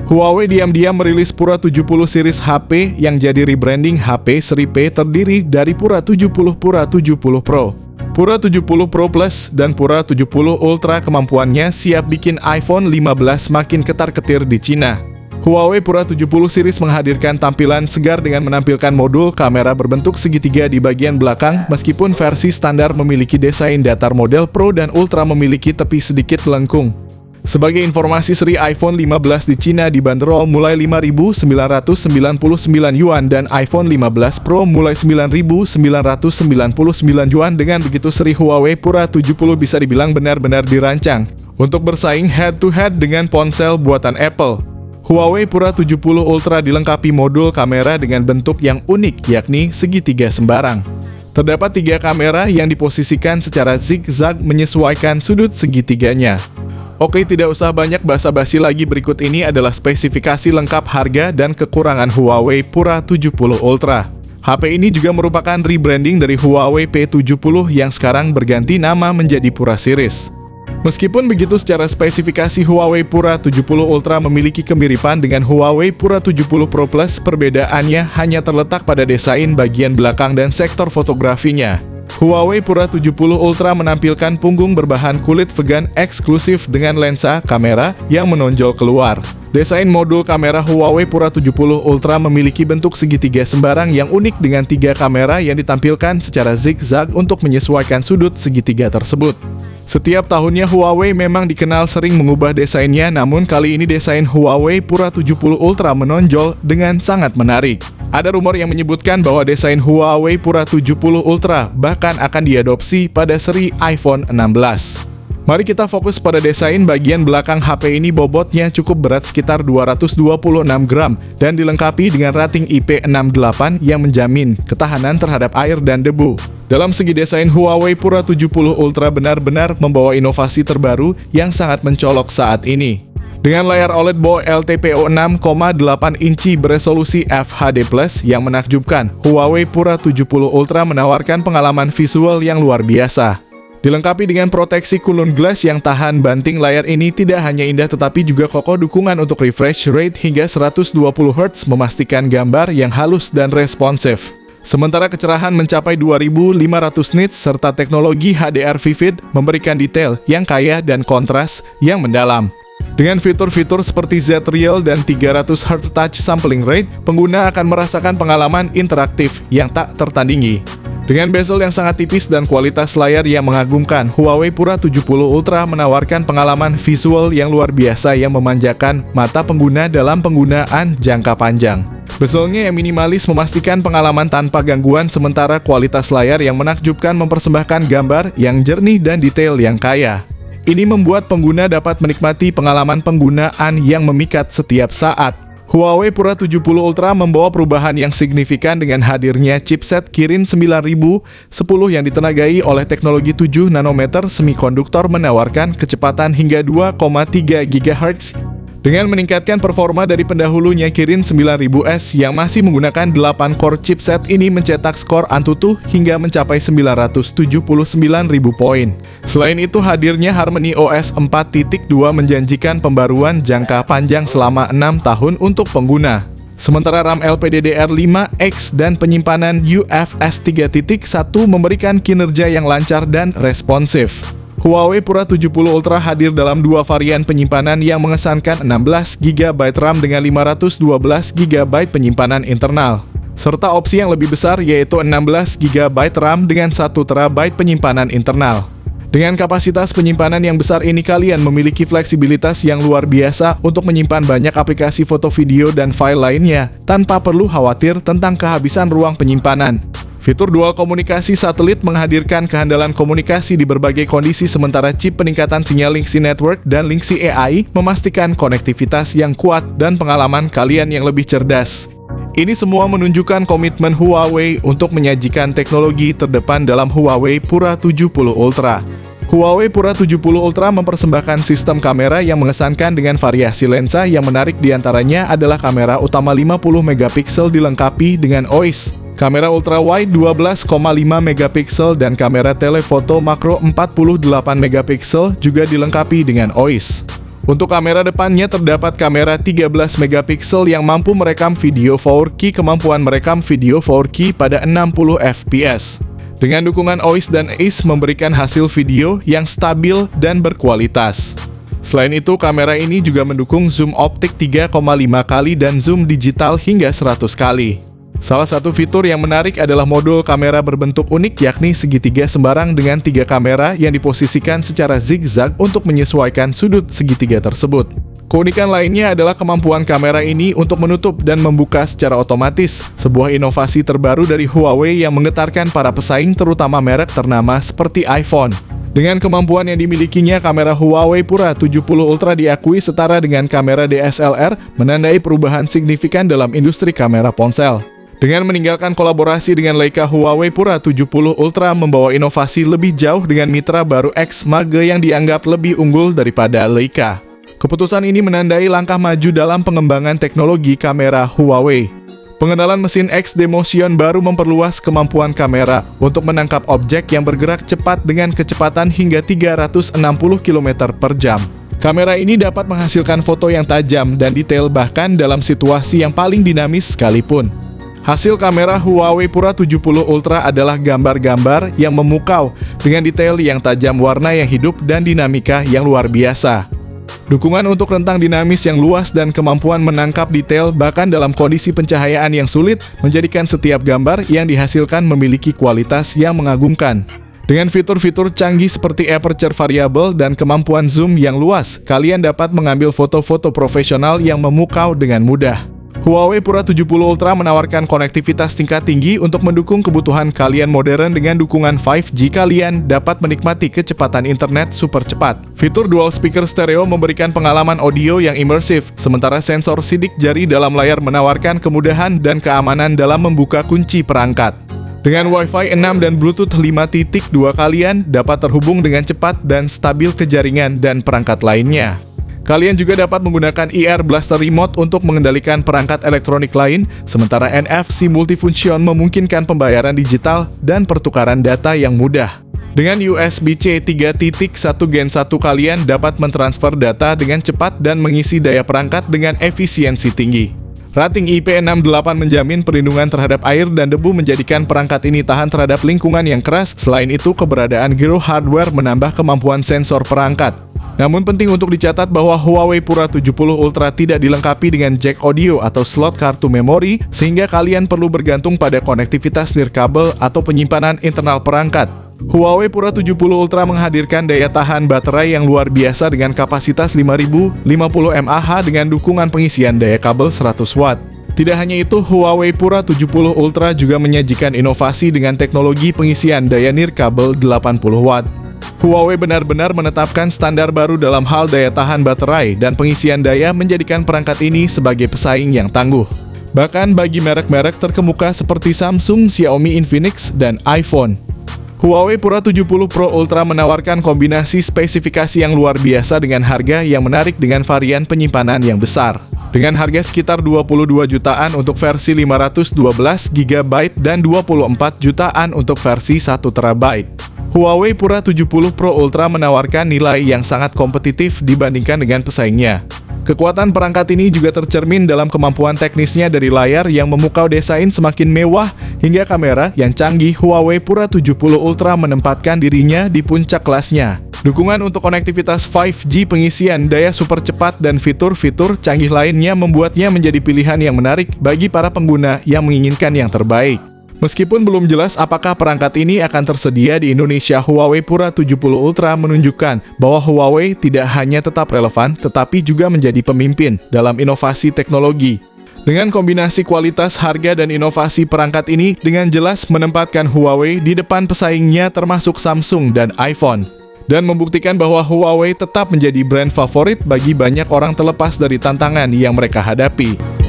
Huawei diam-diam merilis Pura 70 series HP yang jadi rebranding HP seri P terdiri dari Pura 70, Pura 70 Pro, Pura 70 Pro Plus, dan Pura 70 Ultra. Kemampuannya siap bikin iPhone 15 makin ketar-ketir di Cina. Huawei Pura 70 series menghadirkan tampilan segar dengan menampilkan modul kamera berbentuk segitiga di bagian belakang, meskipun versi standar memiliki desain datar, model Pro dan Ultra memiliki tepi sedikit melengkung. Sebagai informasi, seri iPhone 15 di Cina dibanderol mulai 5.999 yuan dan iPhone 15 Pro mulai 9.999 yuan. Dengan begitu, seri Huawei Pura 70 bisa dibilang benar-benar dirancang untuk bersaing head-to-head dengan ponsel buatan Apple. Huawei Pura 70 Ultra dilengkapi modul kamera dengan bentuk yang unik, yakni segitiga sembarang. Terdapat 3 kamera yang diposisikan secara zigzag menyesuaikan sudut segitiganya. Oke, tidak usah banyak basa-basi lagi, berikut ini adalah spesifikasi lengkap, harga, dan kekurangan Huawei Pura 70 Ultra. HP ini juga merupakan rebranding dari Huawei P70 yang sekarang berganti nama menjadi Pura Series. Meskipun begitu, secara spesifikasi Huawei Pura 70 Ultra memiliki kemiripan dengan Huawei Pura 70 Pro Plus. Perbedaannya hanya terletak pada desain bagian belakang dan sektor fotografinya. Huawei Pura 70 Ultra menampilkan punggung berbahan kulit vegan eksklusif dengan lensa kamera yang menonjol keluar. Desain modul kamera Huawei Pura 70 Ultra memiliki bentuk segitiga sembarang yang unik dengan 3 kamera yang ditampilkan secara zigzag untuk menyesuaikan sudut segitiga tersebut. Setiap tahunnya Huawei memang dikenal sering mengubah desainnya, namun kali ini desain Huawei Pura 70 Ultra menonjol dengan sangat menarik. Ada rumor yang menyebutkan bahwa desain Huawei Pura 70 Ultra bahkan akan diadopsi pada seri iPhone 16. Mari kita fokus pada desain bagian belakang HP ini. Bobotnya cukup berat, sekitar 226 gram, dan dilengkapi dengan rating IP68 yang menjamin ketahanan terhadap air dan debu. Dalam segi desain, Huawei Pura 70 Ultra benar-benar membawa inovasi terbaru yang sangat mencolok saat ini. Dengan layar OLED BO LTPO 6,8 inci beresolusi FHD+ yang menakjubkan, Huawei Pura 70 Ultra menawarkan pengalaman visual yang luar biasa. Dilengkapi dengan proteksi Kulon Glass yang tahan banting, layar ini tidak hanya indah tetapi juga kokoh. Dukungan untuk refresh rate hingga 120 Hz memastikan gambar yang halus dan responsif. Sementara kecerahan mencapai 2500 nits serta teknologi HDR Vivid memberikan detail yang kaya dan kontras yang mendalam. Dengan fitur-fitur seperti Z-Real dan 300 Hz Touch Sampling Rate, pengguna akan merasakan pengalaman interaktif yang tak tertandingi. Dengan bezel yang sangat tipis dan kualitas layar yang mengagumkan, Huawei Pura 70 Ultra menawarkan pengalaman visual yang luar biasa yang memanjakan mata pengguna dalam penggunaan jangka panjang. Bezelnya yang minimalis memastikan pengalaman tanpa gangguan, sementara kualitas layar yang menakjubkan mempersembahkan gambar yang jernih dan detail yang kaya. Ini membuat pengguna dapat menikmati pengalaman penggunaan yang memikat setiap saat. Huawei Pura 70 Ultra membawa perubahan yang signifikan dengan hadirnya chipset Kirin 9010 yang ditenagai oleh teknologi 7 nanometer semikonduktor, menawarkan kecepatan hingga 2,3 GHz. Dengan meningkatkan performa dari pendahulunya Kirin 9000S yang masih menggunakan 8 core, chipset ini mencetak skor Antutu hingga mencapai 979.000 poin. Selain itu, hadirnya Harmony OS 4.2 menjanjikan pembaruan jangka panjang selama 6 tahun untuk pengguna. Sementara RAM LPDDR5X dan penyimpanan UFS 3.1 memberikan kinerja yang lancar dan responsif. Huawei Pura 70 Ultra hadir dalam 2 varian penyimpanan yang mengesankan 16 GB RAM dengan 512 GB penyimpanan internal, serta opsi yang lebih besar yaitu 16 GB RAM dengan 1 TB penyimpanan internal. Dengan kapasitas penyimpanan yang besar ini, kalian memiliki fleksibilitas yang luar biasa untuk menyimpan banyak aplikasi foto, video, dan file lainnya tanpa perlu khawatir tentang kehabisan ruang penyimpanan. Fitur dual komunikasi satelit menghadirkan kehandalan komunikasi di berbagai kondisi, sementara chip peningkatan sinyal Linksy Network dan Linksy AI memastikan konektivitas yang kuat dan pengalaman kalian yang lebih cerdas. Ini semua menunjukkan komitmen Huawei untuk menyajikan teknologi terdepan dalam Huawei Pura 70 Ultra. Huawei Pura 70 Ultra mempersembahkan sistem kamera yang mengesankan dengan variasi lensa yang menarik, diantaranya adalah kamera utama 50 megapiksel dilengkapi dengan OIS. Kamera ultra wide 12,5 megapiksel dan kamera telefoto makro 48 megapiksel juga dilengkapi dengan OIS. Untuk kamera depannya terdapat kamera 13 megapiksel yang mampu merekam video 4K, kemampuan merekam video 4K pada 60 fps. Dengan dukungan OIS dan AIS memberikan hasil video yang stabil dan berkualitas. Selain itu, kamera ini juga mendukung zoom optik 3,5 kali dan zoom digital hingga 100 kali. Salah satu fitur yang menarik adalah modul kamera berbentuk unik, yakni segitiga sembarang dengan 3 kamera yang diposisikan secara zigzag untuk menyesuaikan sudut segitiga tersebut. Keunikan lainnya adalah kemampuan kamera ini untuk menutup dan membuka secara otomatis, sebuah inovasi terbaru dari Huawei yang menggetarkan para pesaing terutama merek ternama seperti iPhone. Dengan kemampuan yang dimilikinya, kamera Huawei Pura 70 Ultra diakui setara dengan kamera DSLR, menandai perubahan signifikan dalam industri kamera ponsel. Dengan meninggalkan kolaborasi dengan Leica, Huawei Pura 70 Ultra membawa inovasi lebih jauh dengan mitra baru X Mage yang dianggap lebih unggul daripada Leica. Keputusan ini menandai langkah maju dalam pengembangan teknologi kamera Huawei. Pengenalan mesin XD Motion baru memperluas kemampuan kamera untuk menangkap objek yang bergerak cepat dengan kecepatan hingga 360 km per jam. Kamera ini dapat menghasilkan foto yang tajam dan detail bahkan dalam situasi yang paling dinamis sekalipun. Hasil kamera Huawei Pura 70 Ultra adalah gambar-gambar yang memukau dengan detail yang tajam, warna yang hidup, dan dinamika yang luar biasa. Dukungan untuk rentang dinamis yang luas dan kemampuan menangkap detail bahkan dalam kondisi pencahayaan yang sulit menjadikan setiap gambar yang dihasilkan memiliki kualitas yang mengagumkan. Dengan fitur-fitur canggih seperti aperture variable dan kemampuan zoom yang luas, kalian dapat mengambil foto-foto profesional yang memukau dengan mudah. Huawei Pura 70 Ultra menawarkan konektivitas tingkat tinggi untuk mendukung kebutuhan kalian modern. Dengan dukungan 5G, kalian dapat menikmati kecepatan internet super cepat. Fitur dual speaker stereo memberikan pengalaman audio yang imersif, sementara sensor sidik jari dalam layar menawarkan kemudahan dan keamanan dalam membuka kunci perangkat. Dengan Wi-Fi 6 dan Bluetooth 5.2, kalian dapat terhubung dengan cepat dan stabil ke jaringan dan perangkat lainnya. Kalian juga dapat menggunakan IR Blaster Remote untuk mengendalikan perangkat elektronik lain, sementara NFC Multifunction memungkinkan pembayaran digital dan pertukaran data yang mudah. Dengan USB-C 3.1 Gen 1, kalian dapat mentransfer data dengan cepat dan mengisi daya perangkat dengan efisiensi tinggi. Rating IP68 menjamin perlindungan terhadap air dan debu, menjadikan perangkat ini tahan terhadap lingkungan yang keras. Selain itu, keberadaan Gyro Hardware menambah kemampuan sensor perangkat. Namun penting untuk dicatat bahwa Huawei Pura 70 Ultra tidak dilengkapi dengan jack audio atau slot kartu memori, sehingga kalian perlu bergantung pada konektivitas nirkabel atau penyimpanan internal perangkat. Huawei Pura 70 Ultra menghadirkan daya tahan baterai yang luar biasa dengan kapasitas 5050 mAh dengan dukungan pengisian daya kabel 100 watt. Tidak hanya itu, Huawei Pura 70 Ultra juga menyajikan inovasi dengan teknologi pengisian daya nirkabel 80 watt. Huawei benar-benar menetapkan standar baru dalam hal daya tahan baterai dan pengisian daya, menjadikan perangkat ini sebagai pesaing yang tangguh. Bahkan bagi merek-merek terkemuka seperti Samsung, Xiaomi, Infinix, dan iPhone. Huawei Pura 70 Pro Ultra menawarkan kombinasi spesifikasi yang luar biasa dengan harga yang menarik dengan varian penyimpanan yang besar. Dengan harga sekitar 22 jutaan untuk versi 512 GB dan 24 jutaan untuk versi 1 TB. Huawei Pura 70 Pro Ultra menawarkan nilai yang sangat kompetitif dibandingkan dengan pesaingnya. Kekuatan perangkat ini juga tercermin dalam kemampuan teknisnya, dari layar yang memukau, desain semakin mewah, hingga kamera yang canggih. Huawei Pura 70 Ultra menempatkan dirinya di puncak kelasnya. Dukungan untuk konektivitas 5G, pengisian daya super cepat, dan fitur-fitur canggih lainnya membuatnya menjadi pilihan yang menarik bagi para pengguna yang menginginkan yang terbaik. Meskipun belum jelas apakah perangkat ini akan tersedia di Indonesia, Huawei Pura 70 Ultra menunjukkan bahwa Huawei tidak hanya tetap relevan, tetapi juga menjadi pemimpin dalam inovasi teknologi. Dengan kombinasi kualitas, harga, dan inovasi, perangkat ini dengan jelas menempatkan Huawei di depan pesaingnya termasuk Samsung dan iPhone, dan membuktikan bahwa Huawei tetap menjadi brand favorit bagi banyak orang terlepas dari tantangan yang mereka hadapi.